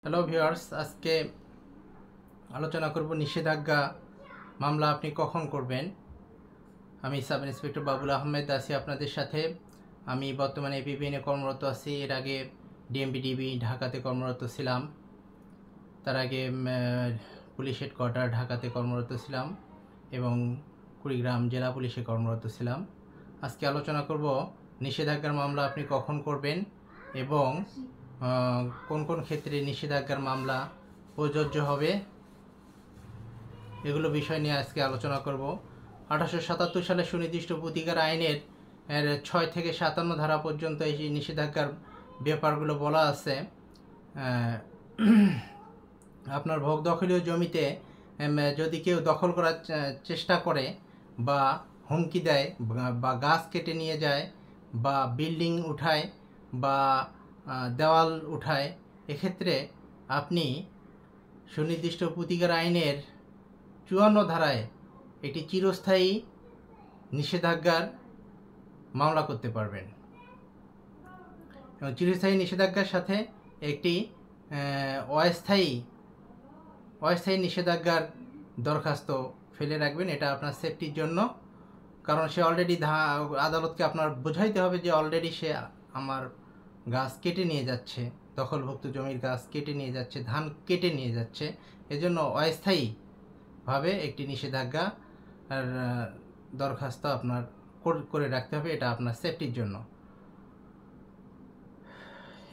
Hello viewers, আজকে আলোচনা করব নিষেধাজ্ঞা মামলা আপনি কখন করবেন। আমি সাব ইন্সপেক্টর বাবুল আহমেদ আছি আপনাদের সাথে। আমি বর্তমানে এপিবিএনে কর্মরত আছি। এর আগে ডিএমবিডিবি ঢাকাতে কর্মরত ছিলাম। তার আগে পুলিশ হেডকোয়ার্টার ঢাকাতে কর্মরত ছিলাম এবং কুড়িগ্রাম জেলা পুলিশে কর্মরত ছিলাম। আজকে আলোচনা করব নিষেধাজ্ঞার মামলা আপনি কখন করবেন এবং কোন কোন ক্ষেত্রে নিষেধাজ্ঞার মামলা প্রযোজ্য হবে, এগুলো বিষয় নিয়ে আজকে আলোচনা করব। 1877 সালে সুনির্দিষ্ট প্রতিকার আইনের 6 থেকে 57 ধারা পর্যন্ত এই নিষেধাজ্ঞার ব্যাপারগুলো বলা আছে। আপনার ভোগ দখলীয় জমিতে যদি কেউ দখল করার চেষ্টা করে বা হুমকি দেয় বা গাছ কেটে নিয়ে যায় বা বিল্ডিং উঠায় বা দেওয়াল উঠায়, এক্ষেত্রে আপনি সুনির্দিষ্ট প্রতিকার আইনের 54 ধারায় একটি চিরস্থায়ী নিষেধাজ্ঞার মামলা করতে পারবেন এবং চিরস্থায়ী নিষেধাজ্ঞার সাথে একটি অস্থায়ী নিষেধাজ্ঞার দরখাস্ত ফেলে রাখবেন। এটা আপনার সেফটির জন্য, কারণ সে অলরেডি আদালতকে আপনার বোঝাইতে হবে যে অলরেডি সে আমার গাছ কেটে নিয়ে যাচ্ছে, দখলভুক্ত জমির গাছ কেটে নিয়ে যাচ্ছে, ধান কেটে নিয়ে যাচ্ছে। এজন্য অস্থায়ীভাবে একটি নিষেধাজ্ঞা দরখাস্ত আপনার করে রাখতে হবে। এটা আপনার সেফটির জন্য।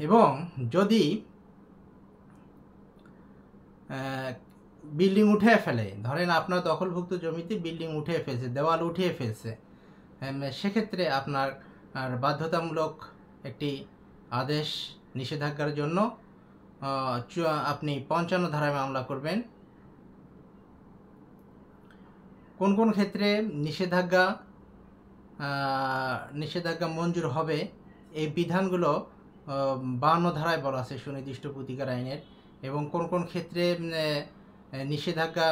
এবং যদি বিল্ডিং উঠে ফেলে, ধরেন আপনার দখলভুক্ত জমিতে বিল্ডিং উঠে ফেলছে, দেওয়াল উঠিয়ে ফেলছে, সেক্ষেত্রে আপনার বাধ্যতামূলক একটি আদেশ নিষেধাজ্ঞার জন্য আপনি 55 ধারায় মামলা করবেন। কোন কোন ক্ষেত্রে নিষেধাজ্ঞা মঞ্জুর হবে, এই বিধানগুলো 52 ধারায় বলা আছে সুনির্দিষ্ট প্রতিকার আইনের। এবং কোন কোন ক্ষেত্রে নিষেধাজ্ঞা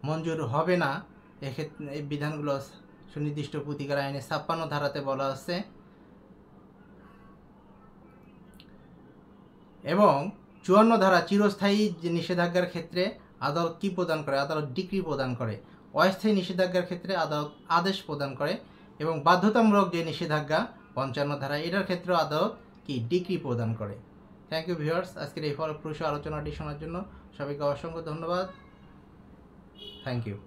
মঞ্জুর হবে না, এক্ষেত্রে এই বিধানগুলো সুনির্দিষ্ট প্রতিকার আইনে 56 ধারাতে বলা আছে। এবং 54 ধারা চিরস্থায়ী নিষেধাজ্ঞার ক্ষেত্রে আদালত কি প্রদান করে? আদালত ডিক্রি প্রদান করে। অস্থায়ী নিষেধাজ্ঞার ক্ষেত্রে আদালত আদেশ প্রদান করে। এবং বাধ্যতামূলক যে নিষেধাজ্ঞা 55 ধারা, এটার ক্ষেত্রেও আদালত কি ডিক্রি প্রদান করে। থ্যাংক ইউ ভিউয়ার্স, আজকের এই ফলপ্রসূ আলোচনাটি শোনার জন্য সবাইকে অসংখ্য ধন্যবাদ। Thank you.